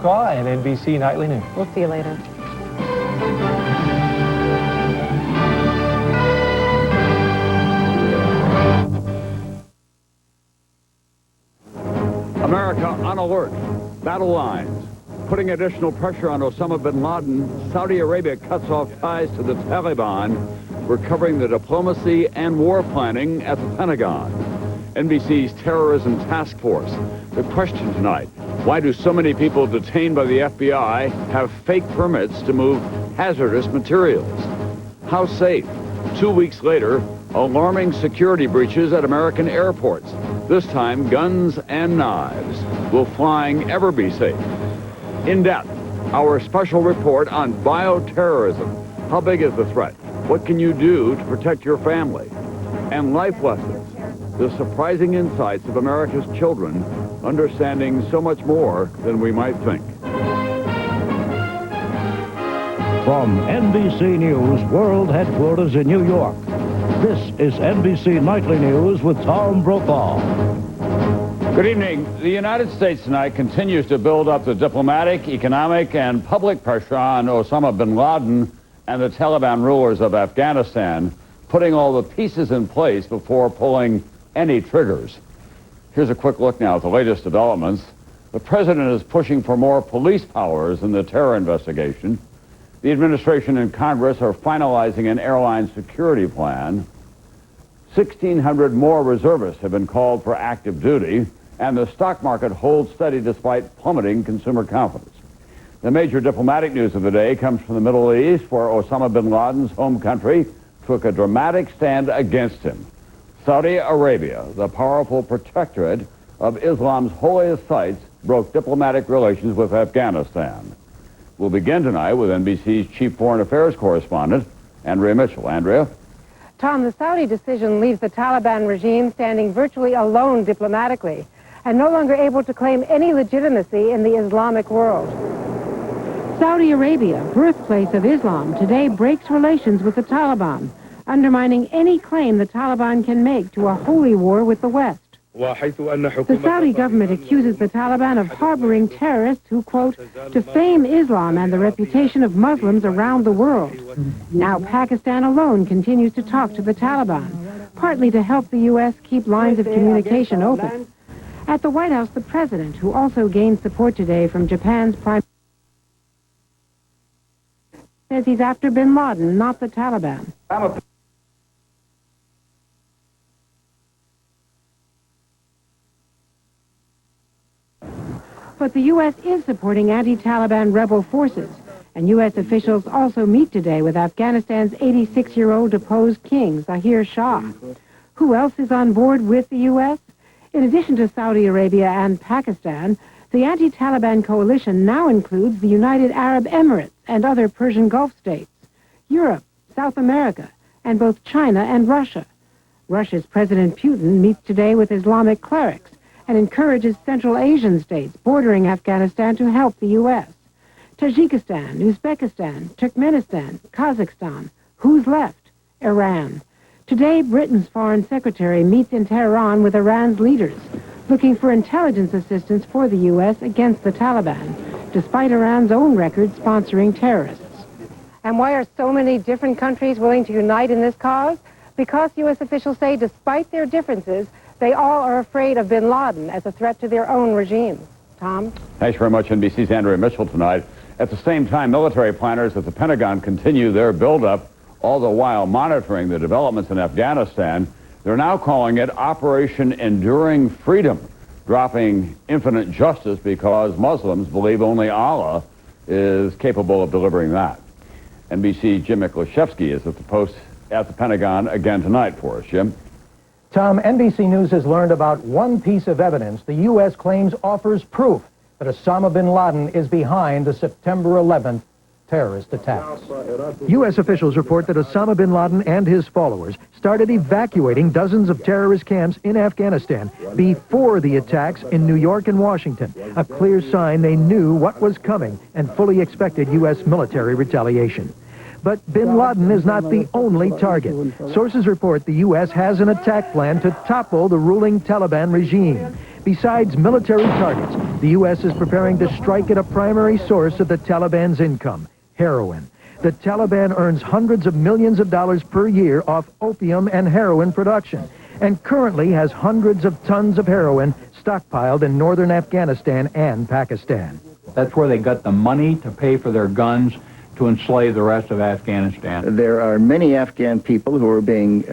And NBC Nightly News. We'll see you later. America on alert. Battle lines. Putting additional pressure on Osama bin Laden, Saudi Arabia cuts off ties to the Taliban. We're covering the diplomacy and war planning at the Pentagon. NBC's Terrorism Task Force. The question tonight, why do so many people detained by the FBI have fake permits to move hazardous materials? How safe? 2 weeks later, alarming security breaches at American airports. This time, guns and knives. Will flying ever be safe? In depth, our special report on bioterrorism. How big is the threat? What can you do to protect your family? And life lessons. The surprising insights of America's children, understanding so much more than we might think. From NBC News World Headquarters in New York, this is NBC Nightly News with Tom Brokaw. Good evening. The United States tonight continues to build up the diplomatic, economic, and public pressure on Osama bin Laden and the Taliban rulers of Afghanistan, putting all the pieces in place before pulling any triggers. Here's a quick look now at the latest developments. The president is pushing for more police powers in the terror investigation. The administration and Congress are finalizing an airline security plan. 1,600 more reservists have been called for active duty, and the stock market holds steady despite plummeting consumer confidence. The major diplomatic news of the day comes from the Middle East, where Osama bin Laden's home country took a dramatic stand against him. Saudi Arabia, the powerful protectorate of Islam's holiest sites, broke diplomatic relations with Afghanistan. We'll begin tonight with NBC's chief foreign affairs correspondent, Andrea Mitchell. Andrea? Tom, the Saudi decision leaves the Taliban regime standing virtually alone diplomatically and no longer able to claim any legitimacy in the Islamic world. Saudi Arabia, birthplace of Islam, today breaks relations with the Taliban, undermining any claim the Taliban can make to a holy war with the West. The Saudi government accuses the Taliban of harboring terrorists who, quote, defame Islam and the reputation of Muslims around the world. Now Pakistan alone continues to talk to the Taliban, partly to help the U.S. keep lines of communication open. At the White House, the president, who also gained support today from Japan's prime minister, says he's after bin Laden, not the Taliban. But the U.S. is supporting anti-Taliban rebel forces, and U.S. officials also meet today with Afghanistan's 86-year-old deposed king, Zahir Shah. Who else is on board with the U.S.? In addition to Saudi Arabia and Pakistan, the anti-Taliban coalition now includes the United Arab Emirates and other Persian Gulf states, Europe, South America, and both China and Russia. Russia's President Putin meets today with Islamic clerics and encourages Central Asian states bordering Afghanistan to help the U.S. Tajikistan, Uzbekistan, Turkmenistan, Kazakhstan. Who's left? Iran. Today, Britain's foreign secretary meets in Tehran with Iran's leaders, looking for intelligence assistance for the U.S. against the Taliban, despite Iran's own record sponsoring terrorists. And why are so many different countries willing to unite in this cause? Because U.S. officials say despite their differences, they all are afraid of bin Laden as a threat to their own regimes. Tom? Thanks very much, NBC's Andrea Mitchell tonight. At the same time, military planners at the Pentagon continue their buildup, all the while monitoring the developments in Afghanistan. They're now calling it Operation Enduring Freedom, dropping infinite justice because Muslims believe only Allah is capable of delivering that. NBC's Jim Miklashevsky is at the post at the Pentagon again tonight for us. Jim? Tom, NBC News has learned about one piece of evidence the U.S. claims offers proof that Osama bin Laden is behind the September 11th terrorist attacks. U.S. officials report that Osama bin Laden and his followers started evacuating dozens of terrorist camps in Afghanistan before the attacks in New York and Washington, a clear sign they knew what was coming and fully expected U.S. military retaliation. But bin Laden is not the only target. Sources report the U.S. has an attack plan to topple the ruling Taliban regime. Besides military targets, the the U.S. is preparing to strike at a primary source of the Taliban's income, heroin. The Taliban earns hundreds of millions of dollars per year off opium and heroin production, and currently has hundreds of tons of heroin stockpiled in northern Afghanistan and Pakistan. That's where they got the money to pay for their guns to enslave the rest of Afghanistan. There are many Afghan people who are being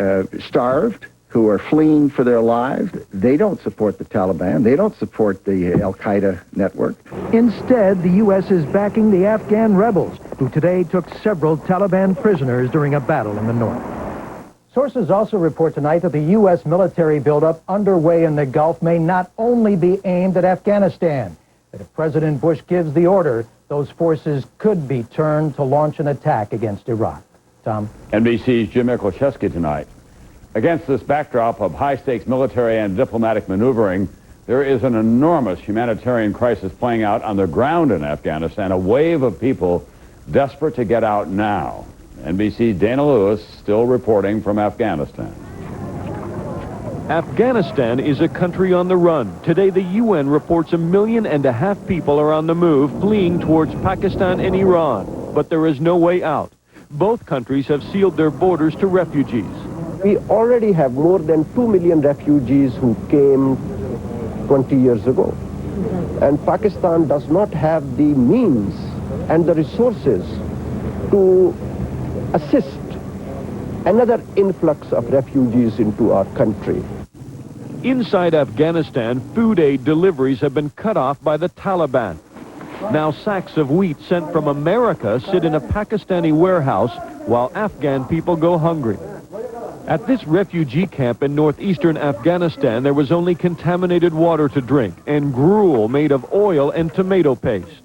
starved, who are fleeing for their lives. They don't support the Taliban. They don't support the Al-Qaeda network. Instead, the U.S. is backing the Afghan rebels, who today took several Taliban prisoners during a battle in the north. Sources also report tonight that the U.S. military buildup underway in the Gulf may not only be aimed at Afghanistan, that if President Bush gives the order, those forces could be turned to launch an attack against Iraq. Tom? NBC's Jim Michalczewski tonight. Against this backdrop of high-stakes military and diplomatic maneuvering, there is an enormous humanitarian crisis playing out on the ground in Afghanistan, a wave of people desperate to get out now. NBC's Dana Lewis still reporting from Afghanistan. Afghanistan is a country on the run. Today, the UN reports 1.5 million people are on the move, fleeing towards Pakistan and Iran. But there is no way out. Both countries have sealed their borders to refugees. We already have more than 2 million refugees who came 20 years ago. And Pakistan does not have the means and the resources to assist another influx of refugees into our country. Inside Afghanistan, food aid deliveries have been cut off by the Taliban. Now sacks of wheat sent from America sit in a Pakistani warehouse while Afghan people go hungry. At this refugee camp in northeastern Afghanistan, there was only contaminated water to drink and gruel made of oil and tomato paste.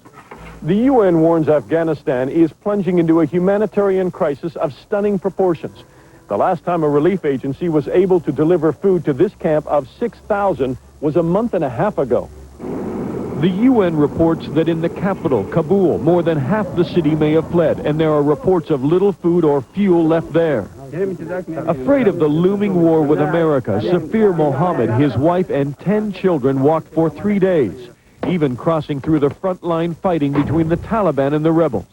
The UN warns Afghanistan is plunging into a humanitarian crisis of stunning proportions. The last time a relief agency was able to deliver food to this camp of 6,000 was a month and a half ago. The UN reports that in the capital, Kabul, more than half the city may have fled, and there are reports of little food or fuel left there. Afraid of the looming war with America, Safir Mohammed, his wife, and 10 children walked for 3 days, even crossing through the front line fighting between the Taliban and the rebels.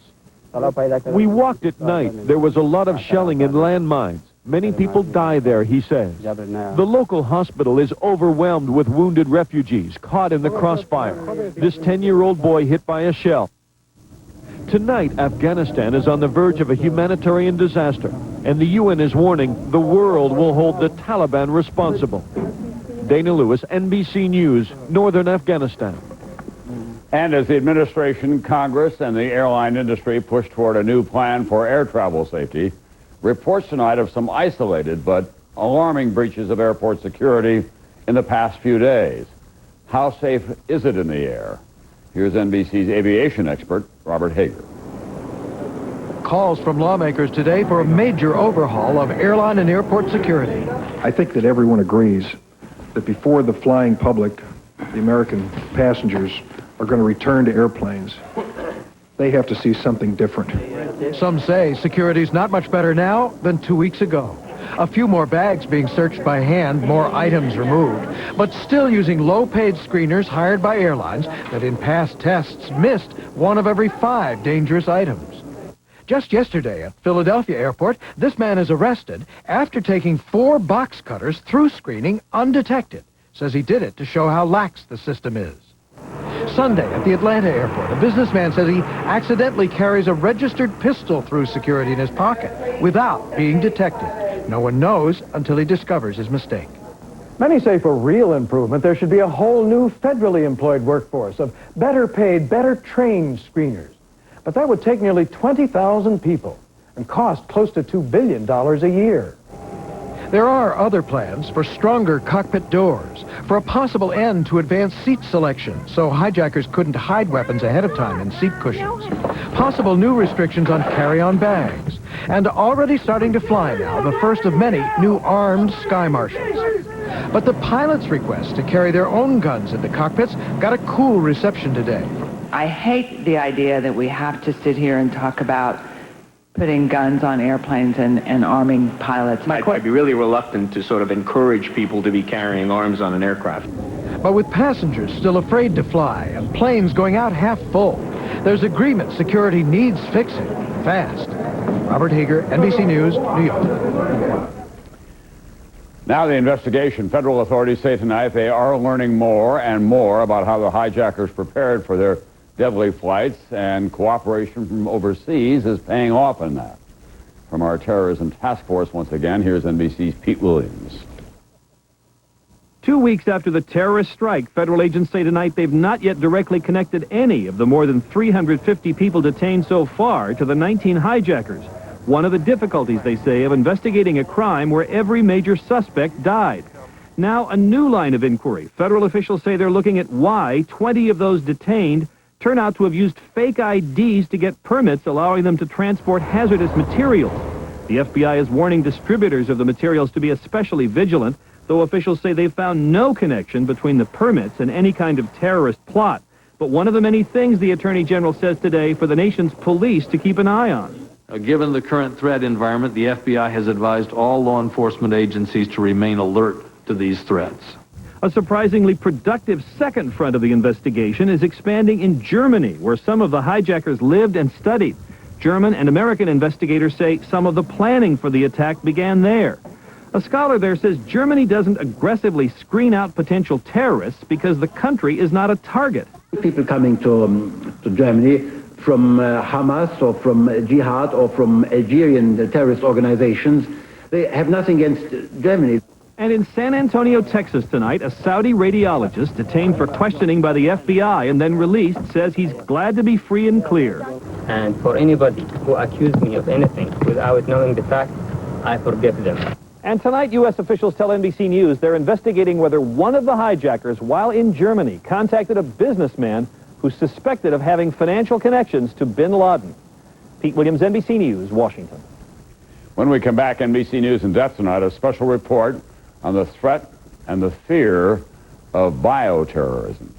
We walked at night. There was a lot of shelling and landmines. Many people die there, he says. The local hospital is overwhelmed with wounded refugees caught in the crossfire. This 10-year-old boy hit by a shell. Tonight, Afghanistan is on the verge of a humanitarian disaster, and the UN is warning the world will hold the Taliban responsible. Dana Lewis, NBC News, Northern Afghanistan. And as the administration, Congress, and the airline industry push toward a new plan for air travel safety, reports tonight of some isolated but alarming breaches of airport security in the past few days. How safe is it in the air? Here's NBC's aviation expert, Robert Hager. Calls from lawmakers today for a major overhaul of airline and airport security. I think that everyone agrees that before the flying public, the American passengers, are going to return to airplanes, they have to see something different. Some say security's not much better now than 2 weeks ago. A few more bags being searched by hand, more items removed, but still using low-paid screeners hired by airlines that in past tests missed 1 of every 5 dangerous items. Just yesterday at Philadelphia Airport, this man is arrested after taking 4 box cutters through screening undetected. Says he did it to show how lax the system is. Sunday at the Atlanta airport, a businessman says he accidentally carries a registered pistol through security in his pocket without being detected. No one knows until he discovers his mistake. Many say for real improvement, there should be a whole new federally employed workforce of better paid, better trained screeners. But that would take nearly 20,000 people and cost close to $2 billion a year. There are other plans for stronger cockpit doors, for a possible end to advanced seat selection so hijackers couldn't hide weapons ahead of time in seat cushions, possible new restrictions on carry-on bags, and already starting to fly now, the first of many new armed sky marshals. But the pilots' request to carry their own guns into cockpits got a cool reception today. I hate the idea that we have to sit here and talk about putting guns on airplanes and arming pilots. I'd be really reluctant to sort of encourage people to be carrying arms on an aircraft. But with passengers still afraid to fly and planes going out half full, there's agreement security needs fixing fast. Robert Hager, NBC News, New York. Now the investigation. Federal authorities say tonight they are learning more and more about how the hijackers prepared for their deadly flights, and cooperation from overseas is paying off in that. From our terrorism task force once again, here's NBC's Pete Williams. 2 weeks after the terrorist strike, federal agents say tonight they've not yet directly connected any of the more than 350 people detained so far to the 19 hijackers. One of the difficulties, they say, of investigating a crime where every major suspect died. Now, a new line of inquiry. Federal officials say they're looking at why 20 of those detained turn out to have used fake IDs to get permits allowing them to transport hazardous materials. The FBI is warning distributors of the materials to be especially vigilant, though officials say they've found no connection between the permits and any kind of terrorist plot. But one of the many things the Attorney General says today for the nation's police to keep an eye on. Given the current threat environment, the FBI has advised all law enforcement agencies to remain alert to these threats. A surprisingly productive second front of the investigation is expanding in Germany, where some of the hijackers lived and studied. German and American investigators say some of the planning for the attack began there. A scholar there says Germany doesn't aggressively screen out potential terrorists because the country is not a target. People coming to Germany from Hamas or from Jihad or from Algerian terrorist organizations, they have nothing against Germany. And in San Antonio, Texas tonight, a Saudi radiologist detained for questioning by the FBI and then released says he's glad to be free and clear. And for anybody who accused me of anything without knowing the facts, I forgive them. And tonight, U.S. officials tell NBC News they're investigating whether one of the hijackers, while in Germany, contacted a businessman who's suspected of having financial connections to bin Laden. Pete Williams, NBC News, Washington. When we come back, NBC News in depth tonight, a special report on the threat and the fear of bioterrorism.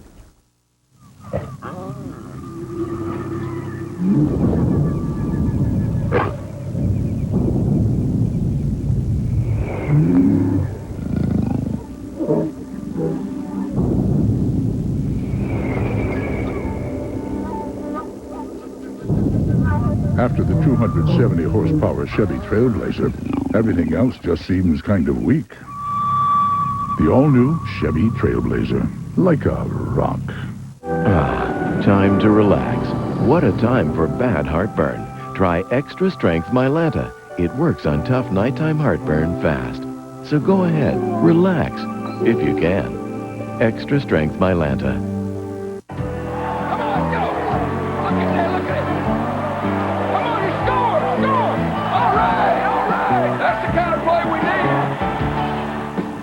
After the 270 horsepower Chevy Trailblazer, everything else just seems kind of weak. The all-new Chevy Trailblazer, like a rock. Ah, time to relax. What a time for bad heartburn. Try Extra Strength Mylanta. It works on tough nighttime heartburn fast. So go ahead, relax, if you can. Extra Strength Mylanta.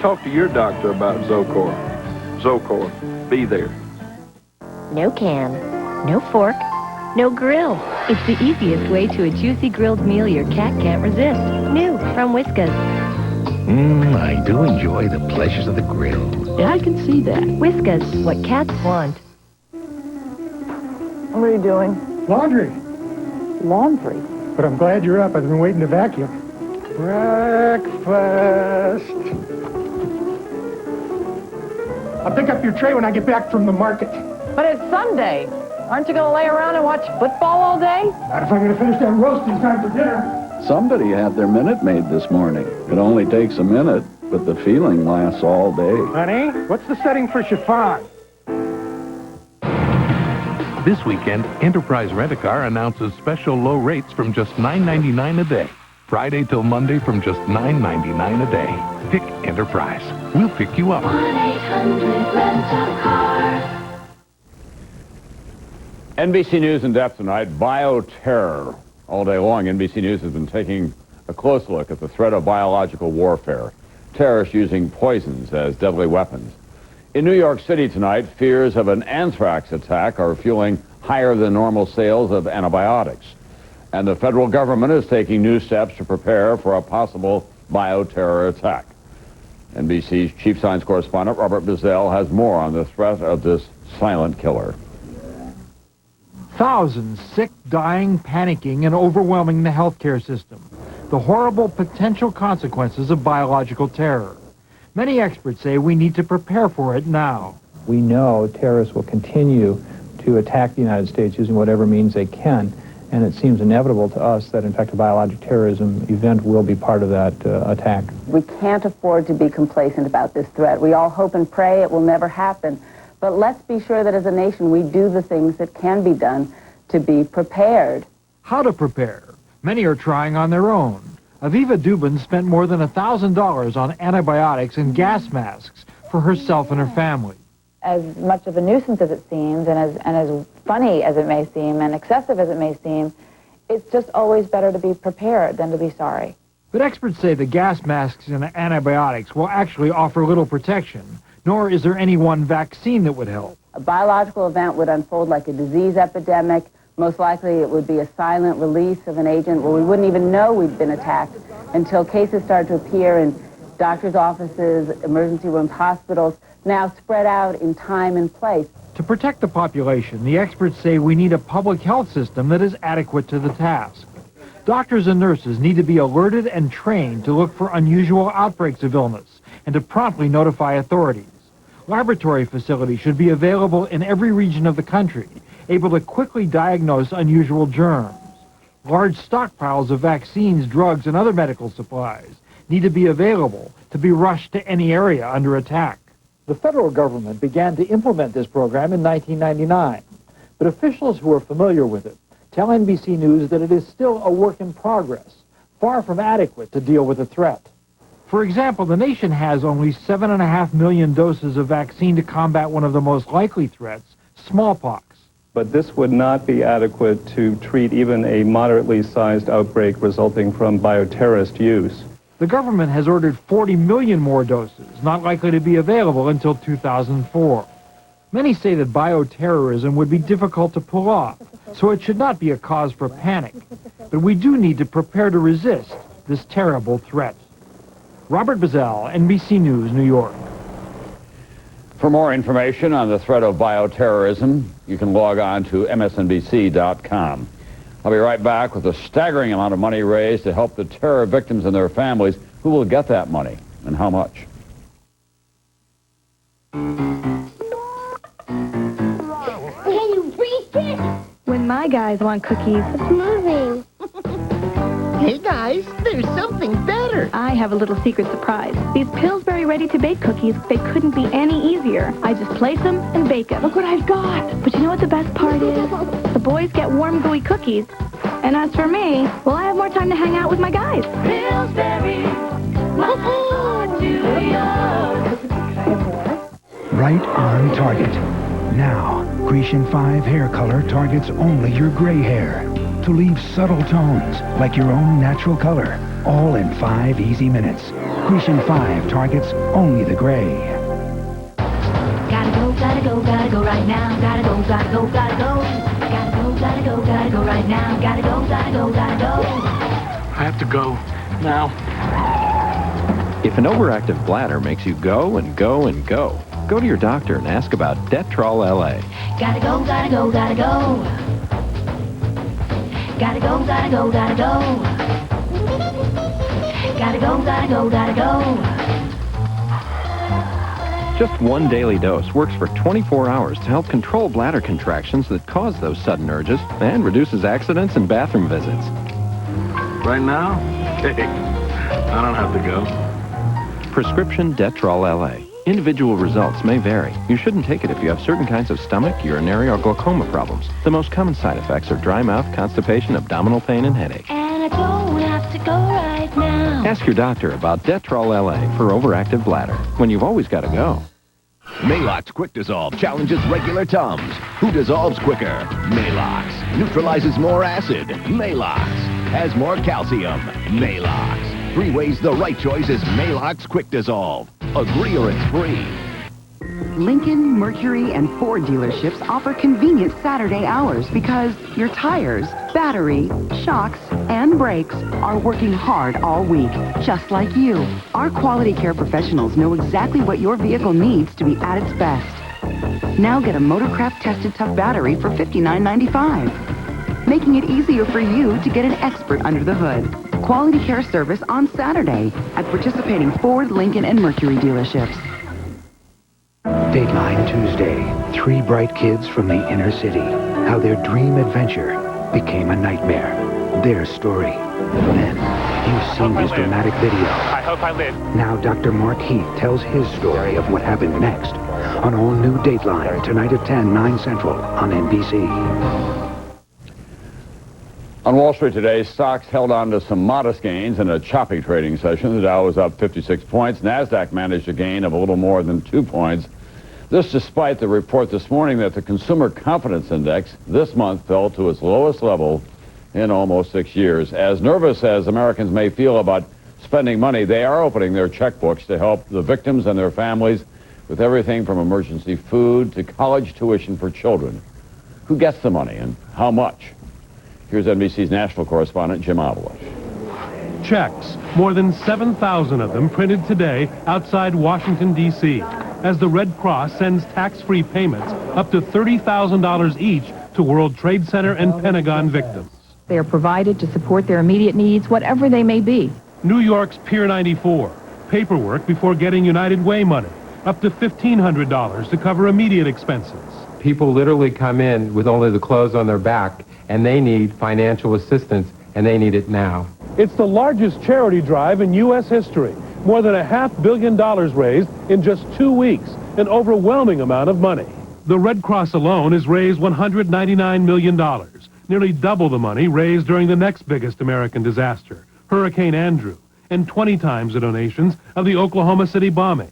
Talk to your doctor about Zocor. Zocor, be there. No can, no fork, no grill. It's the easiest way to a juicy grilled meal your cat can't resist. New from Whiskas. I do enjoy the pleasures of the grill. Yeah, I can see that. Whiskas, what cats want. What are you doing? Laundry. Laundry? But I'm glad you're up. I've been waiting to vacuum. Breakfast. I'll pick up your tray when I get back from the market. But it's Sunday. Aren't you going to lay around and watch football all day? Not if I'm going to finish that roast in time for dinner. Somebody had their Minute Maid this morning. It only takes a minute, but the feeling lasts all day. Honey, what's the setting for chiffon? This weekend, Enterprise Rent-A-Car announces special low rates from just $9.99 a day. Friday till Monday from just $9.99 a day. Pick Enterprise. We'll pick you up. 1-800-RENT-A-CAR. NBC News in depth tonight, bioterror. All day long, NBC News has been taking a close look at the threat of biological warfare. Terrorists using poisons as deadly weapons. In New York City tonight, fears of an anthrax attack are fueling higher than normal sales of antibiotics. And the federal government is taking new steps to prepare for a possible bioterror attack. NBC's chief science correspondent, Robert Bazell, has more on the threat of this silent killer. Thousands sick, dying, panicking, and overwhelming the healthcare system. The horrible potential consequences of biological terror. Many experts say we need to prepare for it now. We know terrorists will continue to attack the United States using whatever means they can, and it seems inevitable to us that, in fact, a biologic terrorism event will be part of that attack. We can't afford to be complacent about this threat. We all hope and pray it will never happen, but let's be sure that as a nation we do the things that can be done to be prepared. How to prepare? Many are trying on their own. Aviva Dubin spent more than $1,000 on antibiotics and gas masks for herself and her family. As much of a nuisance as it seems, and as funny as it may seem, and excessive as it may seem, it's just always better to be prepared than to be sorry. But experts say the gas masks and antibiotics will actually offer little protection, nor is there any one vaccine that would help. A biological event would unfold like a disease epidemic. Most likely it would be a silent release of an agent where we wouldn't even know we'd been attacked until cases start to appear in doctors' offices, emergency rooms, hospitals, now spread out in time and place. To protect the population, the experts say we need a public health system that is adequate to the task. Doctors and nurses need to be alerted and trained to look for unusual outbreaks of illness and to promptly notify authorities. Laboratory facilities should be available in every region of the country, able to quickly diagnose unusual germs. Large stockpiles of vaccines, drugs, and other medical supplies need to be available to be rushed to any area under attack. The federal government began to implement this program in 1999, but officials who are familiar with it tell NBC News that it is still a work in progress, far from adequate to deal with the threat. For example, the nation has only 7.5 million doses of vaccine to combat one of the most likely threats, smallpox. But this would not be adequate to treat even a moderately sized outbreak resulting from bioterrorist use. The government has ordered 40 million more doses, not likely to be available until 2004. Many say that bioterrorism would be difficult to pull off, so it should not be a cause for panic. But we do need to prepare to resist this terrible threat. Robert Bazell, NBC News, New York. For more information on the threat of bioterrorism, you can log on to msnbc.com. I'll be right back with a staggering amount of money raised to help the terror victims and their families. Who will get that money and how much? When my guys want cookies, it's moving. Hey guys, there's something better. I have a little secret surprise. These Pillsbury ready-to-bake cookies, they couldn't be any easier. I just place them and bake them. Look what I've got. But you know what the best part is? The boys get warm, gooey cookies. And as for me, well, I have more time to hang out with my guys. Pillsbury, Right on target. Now, Grecian 5 hair color targets only your gray hair to leave subtle tones like your own natural color, all in 5 easy minutes. Grecian 5 targets only the gray. Gotta go right now. Gotta go. Gotta go right now. Gotta go. I have to go now. If an overactive bladder makes you go and go and go, go to your doctor and ask about Detrol LA. Gotta go. Gotta go. Gotta go, gotta go. Just one daily dose works for 24 hours to help control bladder contractions that cause those sudden urges and reduces accidents and bathroom visits. Right now? Hey, I don't have to go. Prescription Detrol LA. Individual results may vary. You shouldn't take it if you have certain kinds of stomach, urinary, or glaucoma problems. The most common side effects are dry mouth, constipation, abdominal pain, and headache. And I don't have to go right now. Ask your doctor about Detrol LA for overactive bladder when you've always got to go. Maalox Quick Dissolve challenges regular Tums. Who dissolves quicker? Maalox. Neutralizes more acid. Maalox. Has more calcium. Maalox. 3 ways the right choice is Maalox Quick Dissolve. Agree or it's free. Lincoln, Mercury, and Ford dealerships offer convenient Saturday hours because your tires, battery, shocks, and brakes are working hard all week, just like you. Our quality care professionals know exactly what your vehicle needs to be at its best. Now get a Motorcraft Tested Tough battery for $59.95, making it easier for you to get an expert under the hood. Quality care service on Saturday at participating Ford, Lincoln, and Mercury dealerships. Dateline Tuesday. 3 bright kids from the inner city. How their dream adventure became a nightmare. Their story. Then, you've seen his dramatic video. I hope I live. Now Dr. Mark Heath tells his story of what happened next on all new Dateline, tonight at 10, 9 Central on NBC. On Wall Street today, stocks held on to some modest gains in a choppy trading session. The Dow was up 56 points. NASDAQ managed a gain of a little more than 2 points. This despite the report this morning that the Consumer Confidence Index this month fell to its lowest level in almost 6 years. As nervous as Americans may feel about spending money, they are opening their checkbooks to help the victims and their families with everything from emergency food to college tuition for children. Who gets the money and how much? Here's NBC's national correspondent, Jim Avila. Checks, more than 7,000 of them printed today outside Washington, D.C., as the Red Cross sends tax-free payments up to $30,000 each to World Trade Center and Pentagon victims. They are provided to support their immediate needs, whatever they may be. New York's Pier 94, paperwork before getting United Way money, up to $1,500 to cover immediate expenses. People literally come in with only the clothes on their back, and they need financial assistance, and they need it now. It's the largest charity drive in U.S. history. More than $500 million raised in just 2 weeks, an overwhelming amount of money. The Red Cross alone has raised $199 million, nearly double the money raised during the next biggest American disaster, Hurricane Andrew, and 20 times the donations of the Oklahoma City bombing.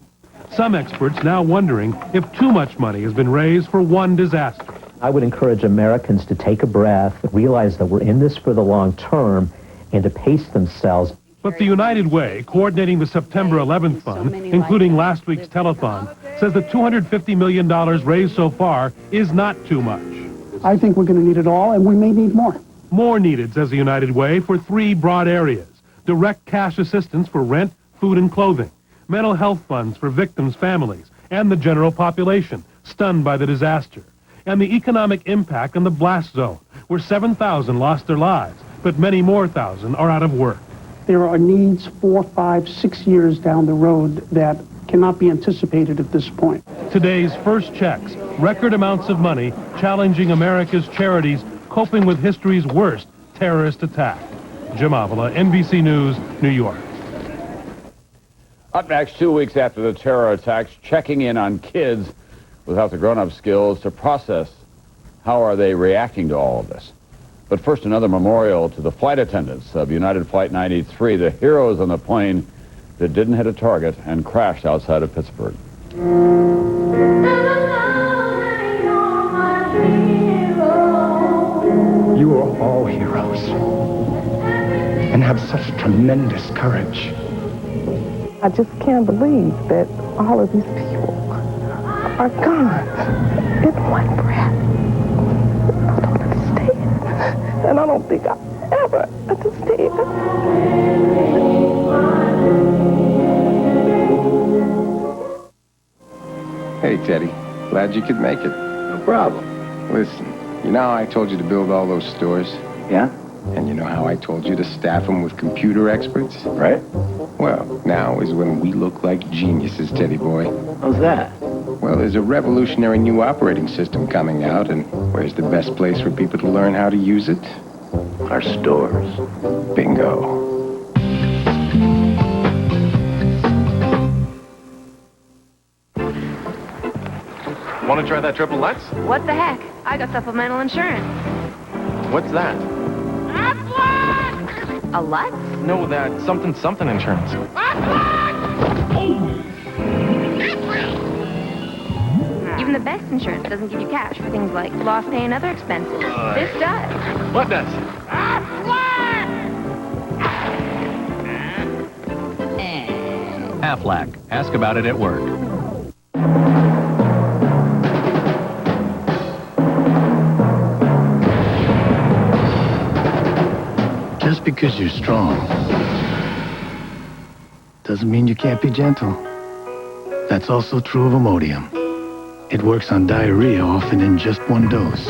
Some experts now wondering if too much money has been raised for one disaster. I would encourage Americans to take a breath, realize that we're in this for the long term, and to pace themselves. But the United Way, coordinating the September 11th fund, including last week's telethon, says the $250 million raised so far is not too much. I think we're going to need it all, and we may need more. More needed, says the United Way, for 3 broad areas. Direct cash assistance for rent, food, and clothing. Mental health funds for victims' families and the general population stunned by the disaster. And the economic impact on the blast zone, where 7,000 lost their lives, but many more thousand are out of work. There are needs 4, 5, 6 years down the road that cannot be anticipated at this point. Today's first checks, record amounts of money, challenging America's charities coping with history's worst terrorist attack. Jim Avila, NBC News, New York. Up next, 2 weeks after the terror attacks, checking in on kids without the grown-up skills to process how are they reacting to all of this. But first, another memorial to the flight attendants of United Flight 93, the heroes on the plane that didn't hit a target and crashed outside of Pittsburgh. You are all heroes and have such tremendous courage. I just can't believe that all of these people are gone in one breath. I don't understand. And I don't think I'll ever understand. Hey, Teddy. Glad you could make it. No problem. Listen, you know how I told you to build all those stores? Yeah? And you know how I told you to staff them with computer experts? Right. Well, now is when we look like geniuses, Teddy boy. How's that? Well, there's a revolutionary new operating system coming out, and where's the best place for people to learn how to use it? Our stores. Bingo. Want to try that triple Lux? What the heck? I got supplemental insurance. What's that? A Lutz? No, that something insurance. Even the best insurance doesn't give you cash for things like lost pay and other expenses. This does. What does? Aflac. Ask about it at work. Just because you're strong doesn't mean you can't be gentle. That's also true of Imodium. It works on diarrhea often in just one dose.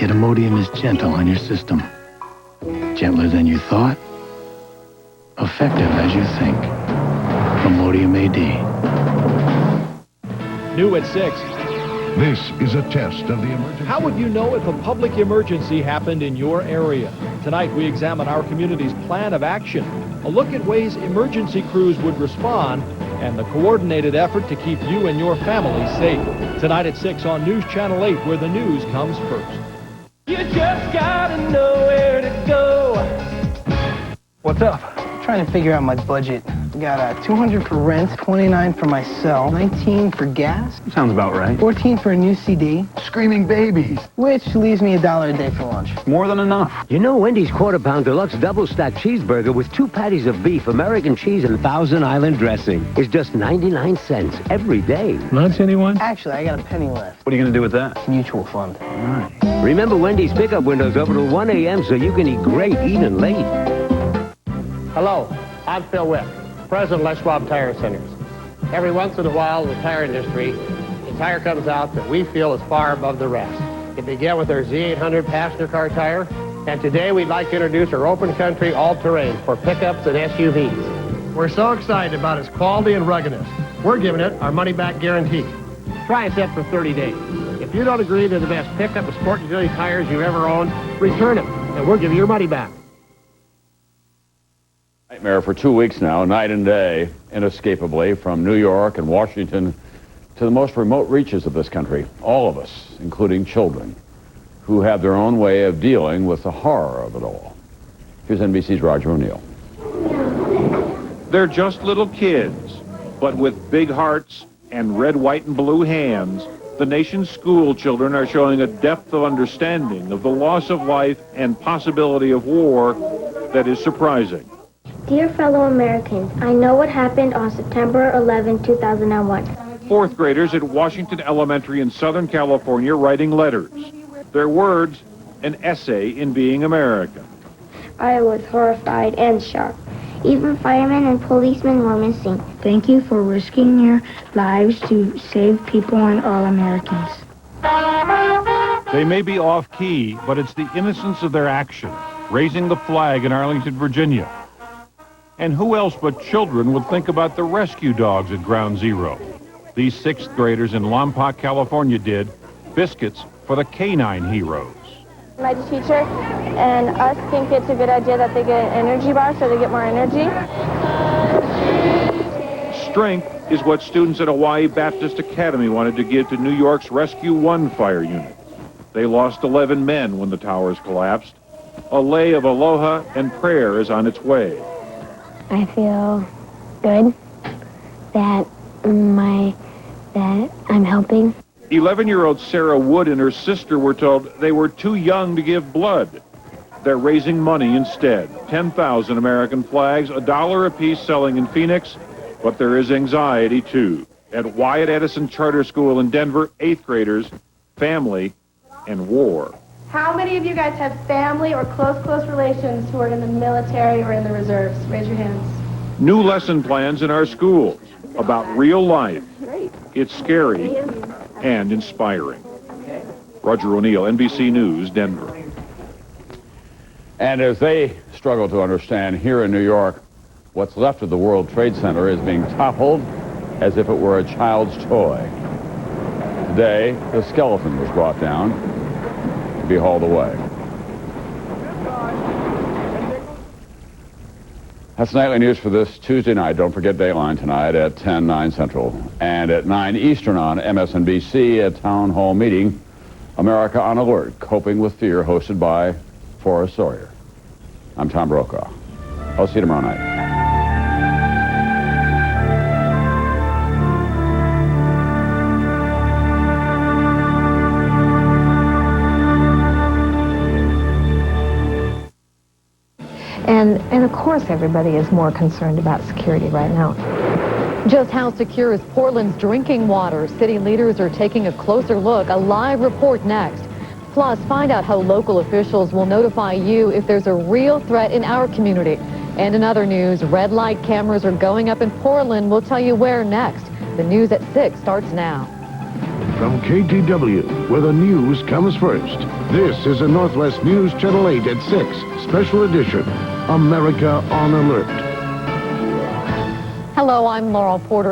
Yet Imodium is gentle on your system. Gentler than you thought, effective as you think. Imodium AD. New at 6. This is a test of the emergency. How would you know if a public emergency happened in your area? Tonight, we examine our community's plan of action, a look at ways emergency crews would respond, and the coordinated effort to keep you and your family safe. Tonight at 6 on News Channel 8, where the news comes first. You just gotta know where to go. What's up? Trying to figure out my budget. Got 200 for rent, 29 for my cell, 19 for gas. Sounds about right. 14 for a new CD. Screaming babies. Which leaves me $1 a day for lunch. More than enough. You know Wendy's Quarter Pound Deluxe Double Stack Cheeseburger with 2 patties of beef, American cheese, and Thousand Island dressing is just 99 cents every day. Lunch, anyone? Actually, I got a penny left. What are you going to do with that? Mutual fund. All right. Remember, Wendy's pickup window's open till 1 a.m. so you can eat great even late. Hello, I'm Phil Whipp, president of Les Schwab Tire Centers. Every once in a while in the tire industry, a tire comes out that we feel is far above the rest. It began with our Z800 passenger car tire, and today we'd like to introduce our open country all-terrain for pickups and SUVs. We're so excited about its quality and ruggedness. We're giving it our money-back guarantee. Try us out for 30 days. If you don't agree they're the best pickup and sport utility tires you've ever owned, return them, and we'll give you your money back. Nightmare for 2 weeks now, night and day, inescapably, from New York and Washington to the most remote reaches of this country. All of us, including children, who have their own way of dealing with the horror of it all. Here's NBC's Roger O'Neill. They're just little kids, but with big hearts and red, white, and blue hands, the nation's school children are showing a depth of understanding of the loss of life and possibility of war that is surprising. Dear fellow Americans, I know what happened on September 11, 2001. Fourth graders at Washington Elementary in Southern California writing letters. Their words, an essay in being American. I was horrified and shocked. Even firemen and policemen were missing. Thank you for risking your lives to save people and all Americans. They may be off-key, but it's the innocence of their action, raising the flag in Arlington, Virginia. And who else but children would think about the rescue dogs at Ground Zero? These sixth graders in Lompoc, California did biscuits for the canine heroes. My teacher and us think it's a good idea that they get an energy bar so they get more energy. Strength is what students at Hawaii Baptist Academy wanted to give to New York's Rescue 1 fire unit. They lost 11 men when the towers collapsed. A lei of aloha and prayer is on its way. I feel good that I'm helping. 11-year-old Sarah Wood and her sister were told they were too young to give blood. They're raising money instead. 10,000 American flags, $1 apiece selling in Phoenix, but there is anxiety too. At Wyatt Edison Charter School in Denver, 8th graders, family, and war. How many of you guys have family or close relations who are in the military or in the reserves? Raise your hands. New lesson plans in our schools about real life. Great. It's scary and inspiring. Roger O'Neill, NBC News, Denver. And as they struggle to understand here in New York, what's left of the World Trade Center is being toppled as if it were a child's toy. Today, the skeleton was brought down to be hauled away. That's nightly news for this Tuesday night. Don't forget Dayline tonight at 10, 9 Central. And at 9 Eastern on MSNBC, a town hall meeting, America on Alert, Coping with Fear, hosted by Forrest Sawyer. I'm Tom Brokaw. I'll see you tomorrow night. And of course everybody is more concerned about security right now. Just how secure is Portland's drinking water? City leaders are taking a closer look. A live report next. Plus, find out how local officials will notify you if there's a real threat in our community. And in other news, red light cameras are going up in Portland. We'll tell you where next. The news at 6 starts now. From KTW, where the news comes first, this is a Northwest News Channel 8 at 6, special edition, America on Alert. Hello, I'm Laurel Porter.